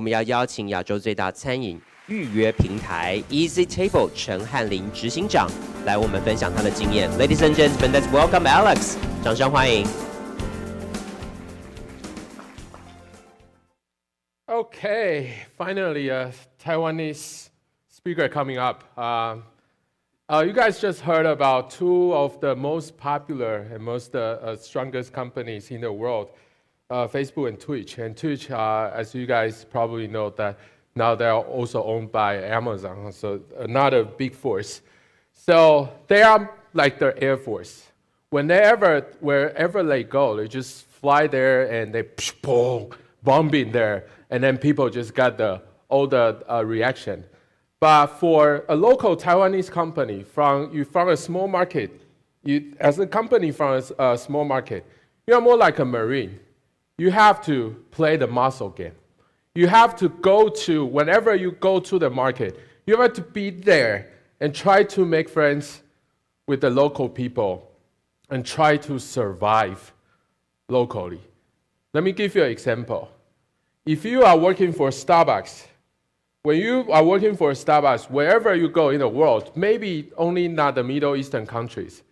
我们要邀请亚洲最大餐饮预约平台 EasyTable 陈翰林执行长来我们分享他的经验。Ladies and gentlemen, let's welcome Alex， 掌声欢迎。Okay, finally a Taiwanese speaker coming up. You guys just heard about two of the most popular and most strongest companies in the world, Facebook and Twitch. And Twitch, as you guys probably know, that now they're also owned by Amazon, so another big force. So they are like the Air Force. Wherever they go, they just fly there and they boom, bomb in there, and then people just got all the reaction. But for a local Taiwanese company from a small market, as a company from a small market, you are more like a Marine. You have to play the muscle game. You have to whenever you go to the market, you have to be there and try to make friends with the local people and try to survive locally. Let me give you an example. If you are working for Starbucks, when you are working for Starbucks, wherever you go in the world, maybe only not the Middle Eastern countries,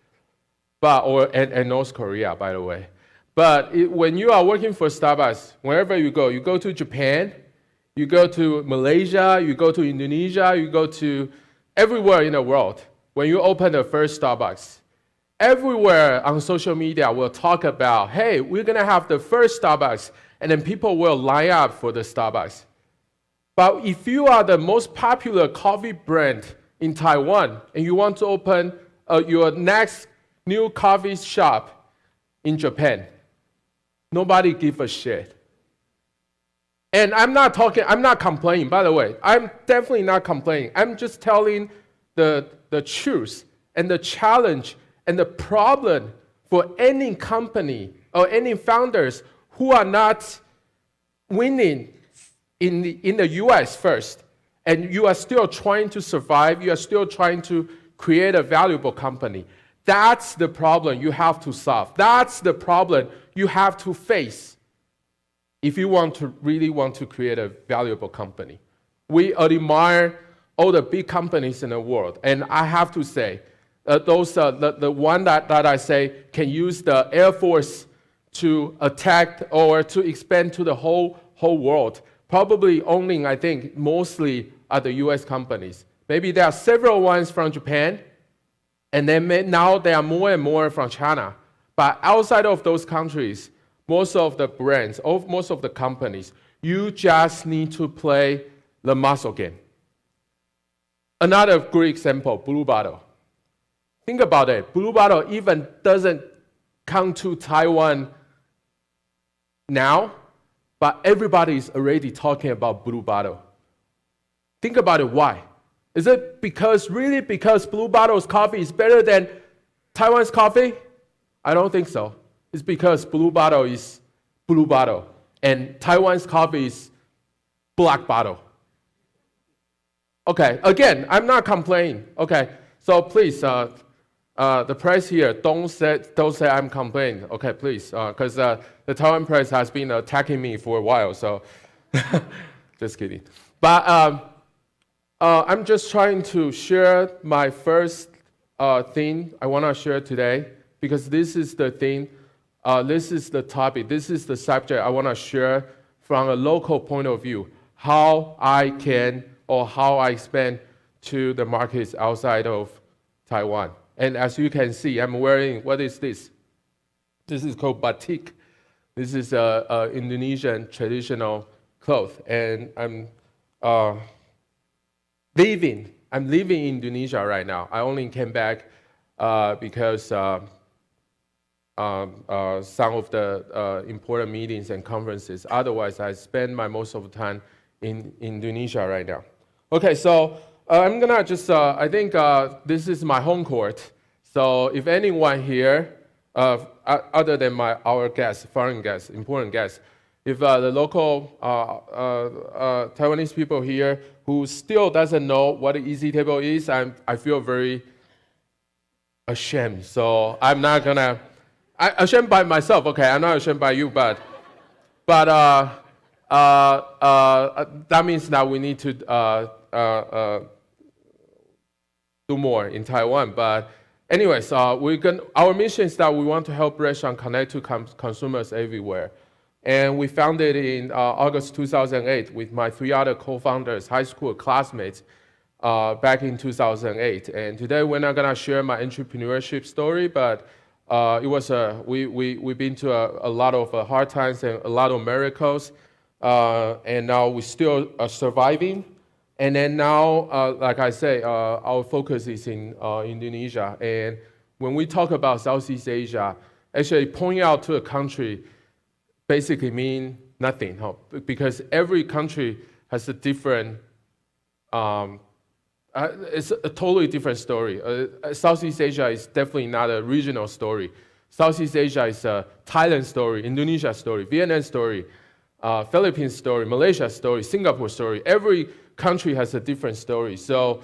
and North Korea, by the way. But when you are working for Starbucks, wherever you go to Japan, you go to Malaysia, you go to Indonesia, you go to everywhere in the world. When you open the first Starbucks, everywhere on social media will talk about, hey, we're gonna have the first Starbucks, and then people will line up for the Starbucks. But if you are the most popular coffee brand in Taiwan, and you want to open your next new coffee shop in Japan, nobody gives a shit. And I'm not complaining, by the way. I'm definitely not complaining. I'm just telling the truth and the challenge and the problem for any company or any founders who are not winning in the US first, and you are still trying to survive, you are still trying to create a valuable company. That's the problem you have to solve. That's the problem you have to face if you really want to create a valuable company. We admire all the big companies in the world, and I have to say, the one that I say can use the Air Force to attack or to expand to the whole world, probably owning, I think, mostly are the US companies. Maybe there are several ones from Japan, and then now there are more and more from China. But outside of those countries, most of the brands, most of the companies, you just need to play the muscle game. Another great example, Blue Bottle. Think about it. Blue Bottle even doesn't come to Taiwan now, but everybody is already talking about Blue Bottle. Think about it, why? Is it because Blue Bottle's coffee is better than Taiwan's coffee? I don't think so. It's because Blue Bottle is Blue Bottle, and Taiwan's coffee is Black Bottle. Okay, again, I'm not complaining. Okay, so please, the press here, don't say I'm complaining. Okay, please, because the Taiwan press has been attacking me for a while, so just kidding. But I'm just trying to share my first thing I want to share today, because this is the thing, this is the topic, this is the subject I want to share from a local point of view, how I can or how I expand to the markets outside of Taiwan. And as you can see, I'm wearing, what is this? This is called batik. This is Indonesian traditional cloth. And I'm living in Indonesia right now. I only came back because some of the important meetings and conferences. Otherwise, I spend most of the time in Indonesia right now. Okay, so I'm gonna just, I think this is my home court. So if anyone here, other than our guests, foreign guests, important guests, if the local Taiwanese people here who still doesn't know what an EasyTable is, I feel very ashamed. So I'm not gonna, ashamed by myself, okay, I'm not ashamed by you, but that means that we need to do more in Taiwan. But anyways, our mission is that we want to help restaurants connect to consumers everywhere. And we founded in August 2008 with my 3 other co-founders, high school classmates, back in 2008. And today we're not gonna share my entrepreneurship story, but we've been to a lot of hard times and a lot of miracles. And now we still are surviving. And then now, like I say, our focus is in Indonesia. And when we talk about Southeast Asia, actually pointing out to a country basically mean nothing, because every country has a different, it's a totally different story. Southeast Asia is definitely not a regional story. Southeast Asia is a Thailand story, Indonesia story, Vietnam story, Philippines story, Malaysia story, Singapore story. Every country has a different story. So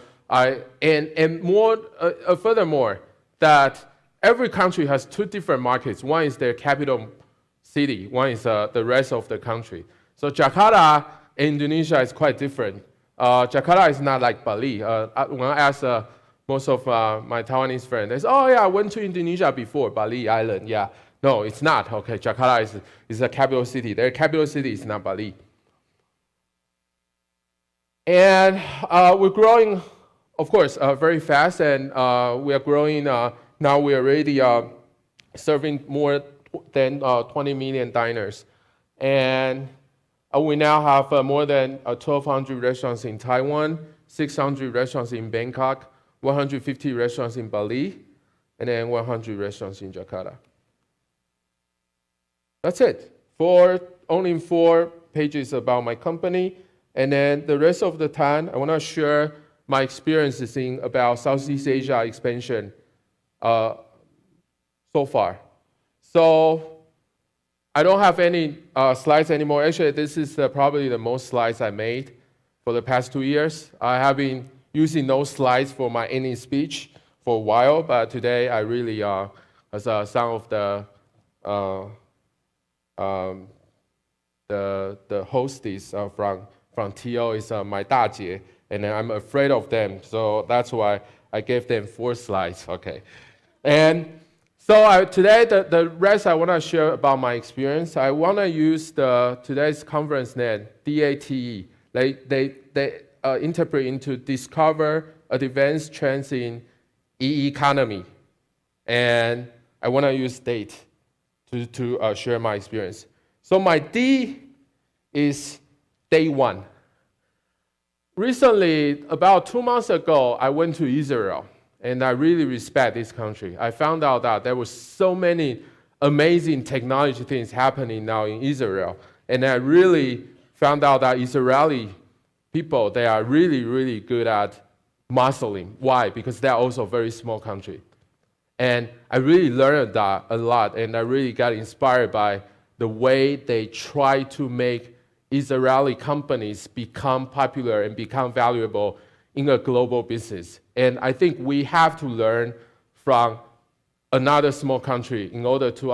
furthermore, that every country has 2 different markets. One is their capital city, one is the rest of the country. So Jakarta in Indonesia is quite different. Jakarta is not like Bali. When I ask most of my Taiwanese friends, they say, oh yeah, I went to Indonesia before, Bali Island, yeah. No, it's not, okay, Jakarta is a capital city. Their capital city is not Bali. And we're growing, of course, very fast, and we are growing, now we are already serving more than 20 million diners. And we now have more than 1,200 restaurants in Taiwan, 600 restaurants in Bangkok, 150 restaurants in Bali, and then 100 restaurants in Jakarta. That's it. Only 4 pages about my company. And then the rest of the time, I want to share my experiences about Southeast Asia expansion so far. So I don't have any slides anymore. Actually, this is probably the most slides I made for the past 2 years. I have been using those slides for my ending speech for a while, but today I really, as some of the hostess from TO is my 大姐, and I'm afraid of them, so that's why I gave them 4 slides. Okay, and so today the rest I want to share about my experience. I want to use today's conference name, DATE. They interpret into Discover Advanced Trends in E-Economy, and I want to use DATE to share my experience. So my D is Day 1. Recently, about 2 months ago, I went to Israel, and I really respect this country. I found out that there were so many amazing technology things happening now in Israel, and I really found out that Israeli people, they are really, really good at muscling. Why? Because they're also a very small country. And I really learned that a lot, and I really got inspired by the way they try to make Israeli companies become popular and become valuable in a global business. And I think we have to learn from another small country in order to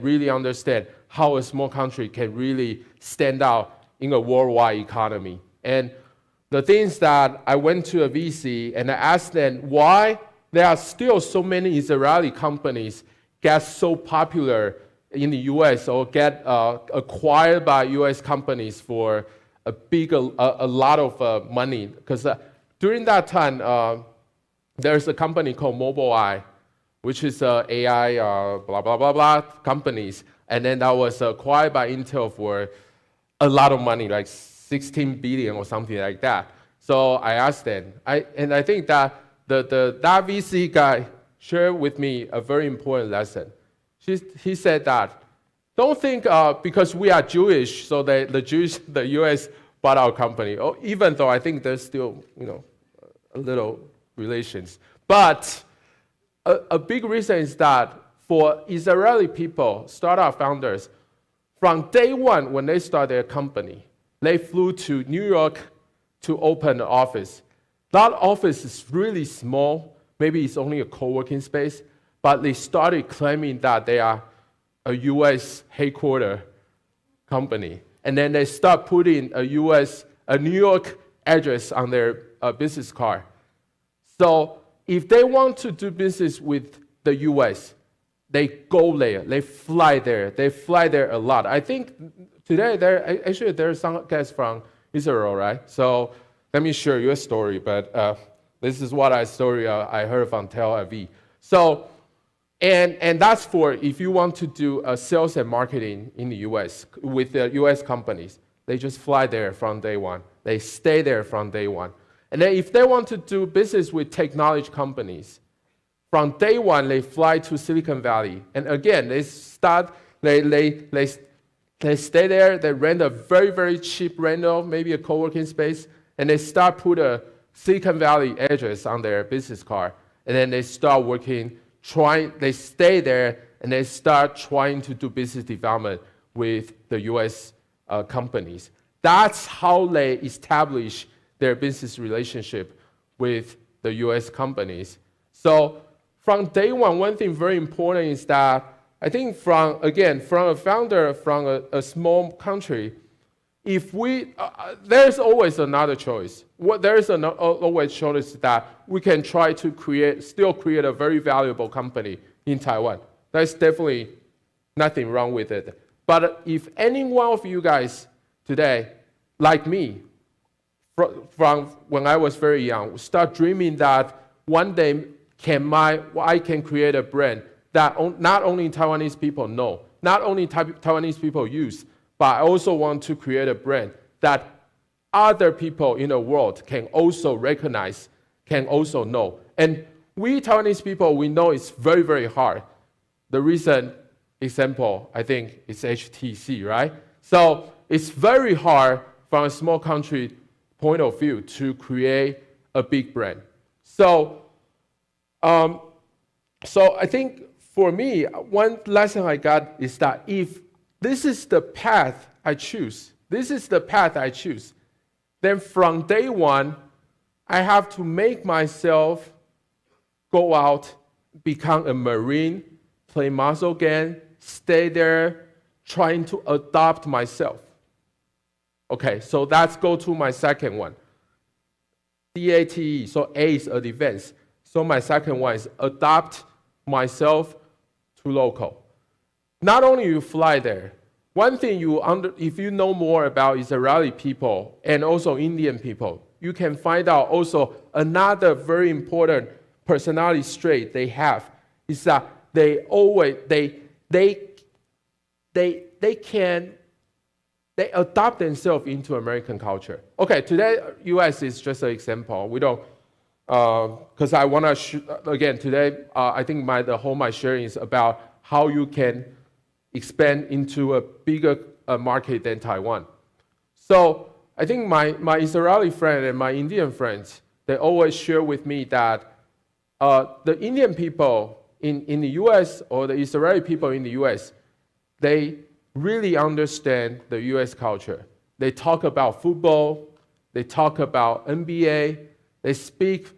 really understand how a small country can really stand out in a worldwide economy. And the things that I went to a VC and I asked them why there are still so many Israeli companies get so popular in the US or get acquired by US companies for a lot of money. Because during that time, there's a company called Mobileye, which is AI blah, blah, blah, blah companies. And then that was acquired by Intel for a lot of money, like 16 billion or something like that. So I asked them, and I think that that VC guy shared with me a very important lesson. He said that, don't think because we are Jewish, so the US bought our company. Oh, even though I think there's still, a little relations. But a big reason is that for Israeli people, startup founders, from day one when they start their company, they flew to New York to open an office. That office is really small. Maybe it's only a co-working space, but they started claiming that they are a US headquarter company. and then they start putting a New York address on their business card. So if they want to do business with the US, they go there, they fly there a lot. I think today there are some guys from Israel, right? So let me share your story, but this is what I heard from Tel Aviv. So, and that's for if you want to do sales and marketing in the US with the US companies. They just fly there from day one. They stay there from day one. And then if they want to do business with technology companies, from day one, they fly to Silicon Valley. And again, they stay there, they rent a very, very cheap rental, maybe a co-working space, and they start put a Silicon Valley address on their business card. And then they start working, they stay there, and they start trying to do business development with the US companies. That's how they establish their business relationship with the US companies. So from day one thing very important is that I think from a founder from a small country, if we, there's always another choice. There's always choice that we can try to still create a very valuable company in Taiwan. There's definitely nothing wrong with it. But if any one of you guys today, like me, from when I was very young, start dreaming that one day I can create a brand that not only Taiwanese people know, not only Taiwanese people use, but I also want to create a brand that other people in the world can also recognize, can also know. And we Taiwanese people, we know it's very, very hard. The recent example, I think, is HTC, right? So it's very hard from a small country point of view to create a big brand. So I think for me, one lesson I got is that if this is the path I choose, then from day one, I have to make myself go out, become a Marine, play muscle game, stay there, trying to adopt myself. Okay, so let's go to my second one. DATE, so A is advance. So my second one is adapt myself to local. Not only you fly there, one thing if you know more about Israeli people and also Indian people, you can find out also another very important personality trait they have is that they adopt themselves into American culture. Okay, today US is just an example. We don't, because I want to again today. I think the whole my sharing is about how you can expand into a bigger market than Taiwan. So I think my Israeli friend and my Indian friends, they always share with me that the Indian people in the US or the Israeli people in the US, they really understand the US culture. They talk about football, they talk about NBA, they speak,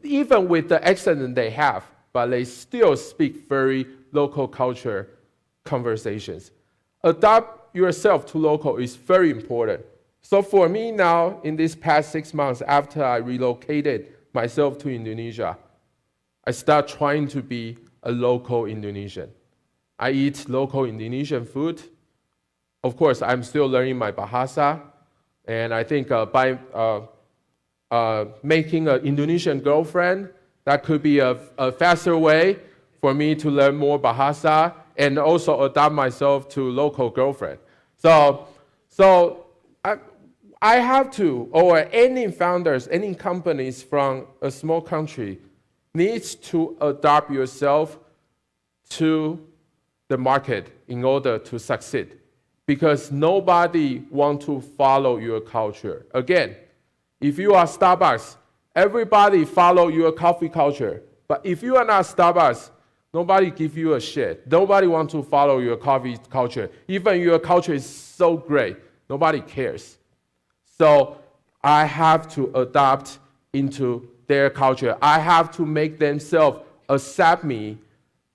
even with the accent they have, but they still speak very local culture conversations. Adapt yourself to local is very important. So for me now, in this past 6 months after I relocated myself to Indonesia, I start trying to be a local Indonesian. I eat local Indonesian food. Of course, I'm still learning my Bahasa, and I think by making an Indonesian girlfriend, that could be a faster way for me to learn more Bahasa and also adapt myself to local girlfriend. So I have to, or any founders, any companies from a small country needs to adapt yourself to the market in order to succeed. Because nobody wants to follow your culture. Again, if you are Starbucks, everybody follow your coffee culture. But if you are not Starbucks, nobody give you a shit. Nobody wants to follow your coffee culture. Even your culture is so great, nobody cares. So I have to adapt into their culture. I have to make themselves accept me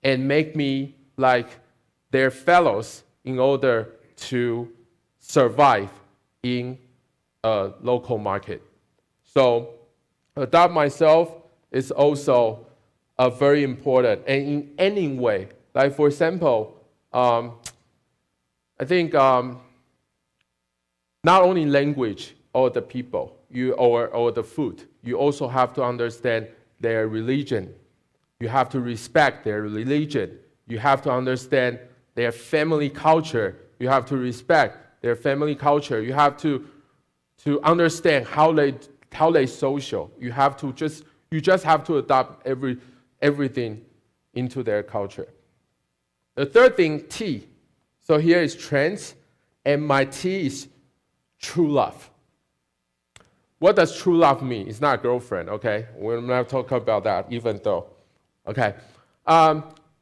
and make me like their fellows in order to survive in a local market. So adopt myself is also very important, and in any way, like for example, I think not only language or the people, or the food, you also have to understand their religion. You have to respect their religion. You have to understand their family culture. You have to respect their family culture. You have to understand how they social. You just have to adopt everything into their culture. The third thing, T. So here is trends, and my T is true love. What does true love mean? It's not a girlfriend, okay? We're not talking about that, even though. Okay.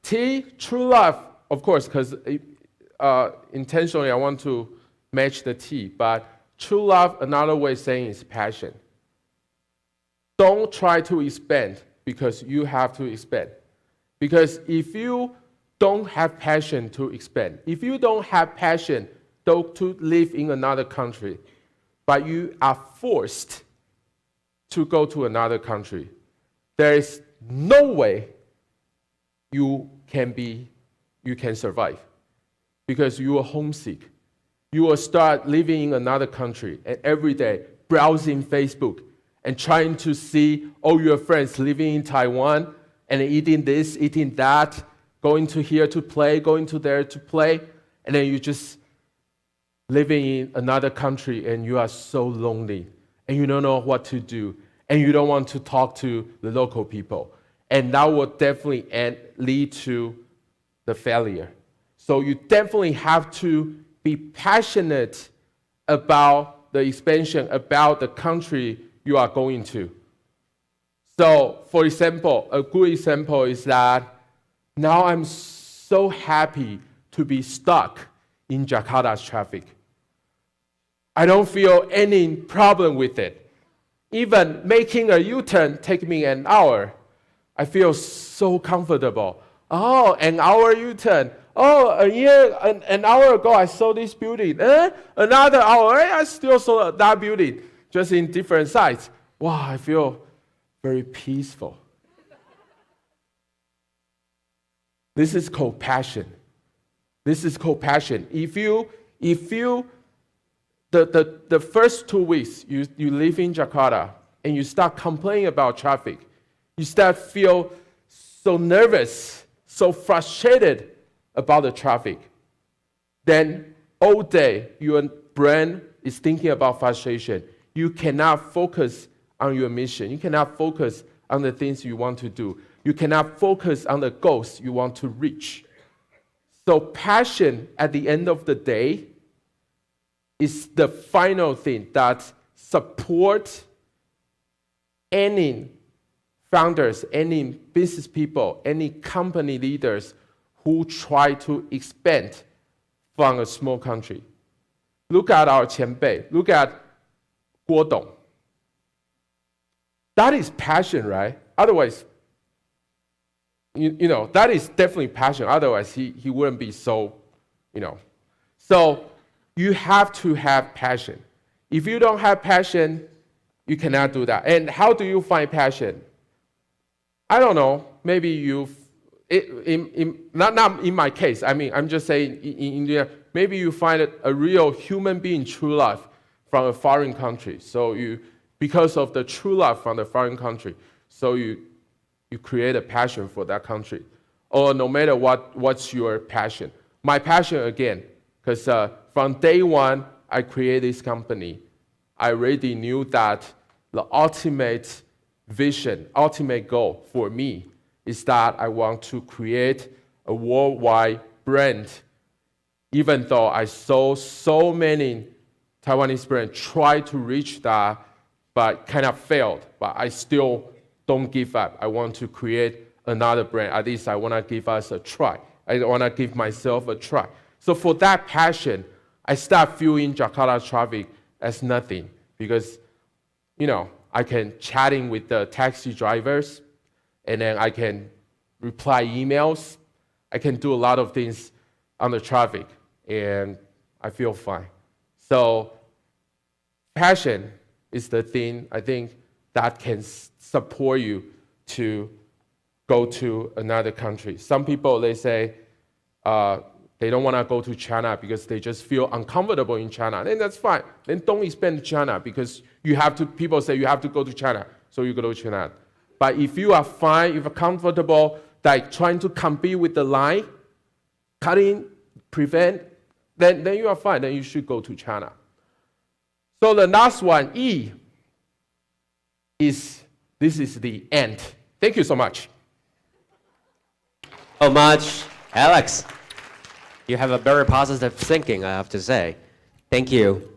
T, true love, of course, because intentionally I want to match the T, but true love, another way of saying is passion. Don't try to expand because you have to expand. Because if you don't have passion to expand, if you don't have passion to live in another country, but you are forced to go to another country, there is no way you can survive, because you are homesick. You will start living in another country and every day browsing Facebook and trying to see all your friends living in Taiwan and eating this, eating that, going to here to play, going to there to play, and then you just living in another country and you are so lonely and you don't know what to do and you don't want to talk to the local people. And that will definitely lead to the failure. So you definitely have to be passionate about the expansion, about the country you are going to. So, for example, a good example is that now I'm so happy to be stuck in Jakarta's traffic. I don't feel any problem with it. Even making a U-turn takes me an hour. I feel so comfortable. Oh, an hour U-turn. Oh, an hour ago I saw this building. Another hour, I still saw that building, just in different sites. Wow, I feel very peaceful. This is called passion. This is called passion. If you the first 2 weeks you live in Jakarta and you start complaining about traffic, you start feel so nervous, so frustrated about the traffic, then all day your brain is thinking about frustration. You cannot focus on your mission. You cannot focus on the things you want to do. You cannot focus on the goals you want to reach. So passion at the end of the day is the final thing that supports any founders, any business people, any company leaders who try to expand from a small country. Look at our 前辈. Look at Guo Dong. That is passion, right? Otherwise, you know, that is definitely passion. Otherwise, he wouldn't be so, So you have to have passion. If you don't have passion, you cannot do that. And how do you find passion? I don't know. Maybe not in my case. I mean, I'm just saying in India, maybe you find a real human being true love from a foreign country. So because of the true love from the foreign country, so you create a passion for that country. Or no matter what's your passion. My passion, again, because from day one, I created this company. I already knew that the ultimate vision, ultimate goal for me is that I want to create a worldwide brand. Even though I saw so many Taiwanese brands try to reach that, but kind of failed. But I still don't give up. I want to create another brand. At least I want to give us a try. I want to give myself a try. So for that passion, I start viewing Jakarta traffic as nothing because, I can chatting with the taxi drivers, and then I can reply emails. I can do a lot of things on the traffic, and I feel fine. So passion is the thing I think that can support you to go to another country. Some people, they say they don't want to go to China because they just feel uncomfortable in China. Then that's fine. Then don't expand China because people say you have to go to China, so you go to China. But if you are fine, if you're comfortable, like trying to compete with the line, cutting, prevent, then you are fine. Then you should go to China. So the last one, E, this is the end. Thank you so much. So much, Alex. You have a very positive thinking, I have to say. Thank you.